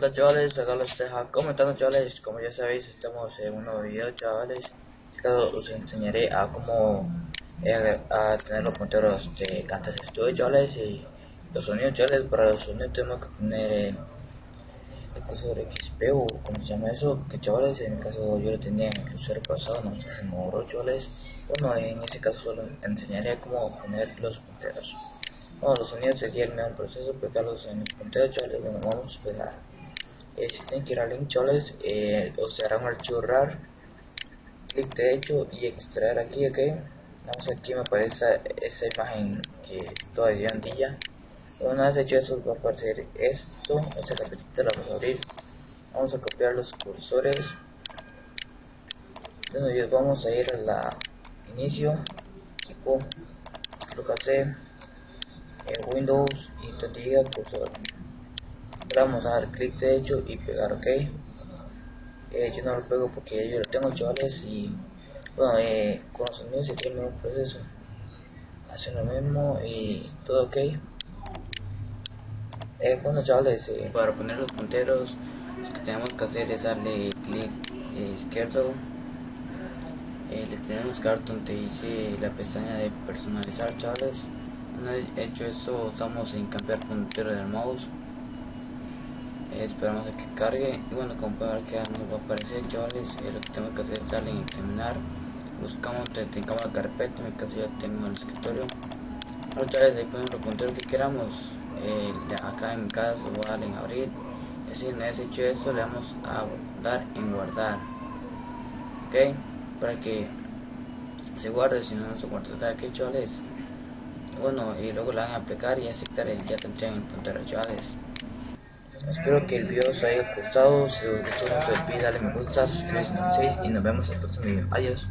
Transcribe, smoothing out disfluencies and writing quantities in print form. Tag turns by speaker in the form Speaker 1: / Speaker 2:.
Speaker 1: Hola chavales, acá los deja comentando chavales. Como ya sabéis, estamos en un nuevo video chavales. En este caso os enseñaré a cómo a tener los punteros de Camtasia Studio chavales. Y los sonidos chavales. Para los sonidos tenemos que tener el cursor XP o como se llama eso, que chavales en mi caso yo lo tenía en el usuario pasado, no sé si me borró chavales. Bueno, en este caso solo enseñaré cómo poner los punteros. Bueno, los sonidos sería el mejor proceso, pegarlos en los punteros chavales. Bueno, vamos a pegar. Si tienen que ir al link chavales, os dará un archivo RAR, clic derecho y extraer aquí, ok. Vamos, aquí me aparece esa imagen que toda redondilla. Una vez hecho eso va a aparecer esto, esta carpetita la vamos a abrir. Vamos a copiar los cursores. Entonces vamos a ir a la inicio, equipo, lo C, Windows y donde diga cursor. Le vamos a dar clic derecho y pegar, ok. Yo no lo pego porque yo lo tengo chavales. Y bueno, con los sonidos se tiene un proceso, hacen lo mismo y todo ok. Bueno chavales, para poner los punteros lo que tenemos que hacer es darle clic izquierdo. Le tenemos que dar donde dice la pestaña de personalizar chavales. Una vez hecho eso, estamos en cambiar puntero del mouse. Esperamos a que cargue y bueno, como pueden ver que nos va a aparecer chavales. Lo que tenemos que hacer es darle en examinar, buscamos donde tengamos la carpeta. En mi caso ya tengo el escritorio. Ahora chavales, ahí ponemos los punteros que queramos. Acá en mi caso voy a darle en abrir. Es decir, una vez hecho eso le vamos a dar en guardar, ok, para que se guarde. Si no, no se guardará aquí chavales. Bueno, y luego le van a aplicar y aceptar y ya tendrían el puntero chavales. Espero que el video os haya gustado. Si os gustó, no se olviden darle me gusta, suscribirse y nos vemos en el próximo video. Adiós.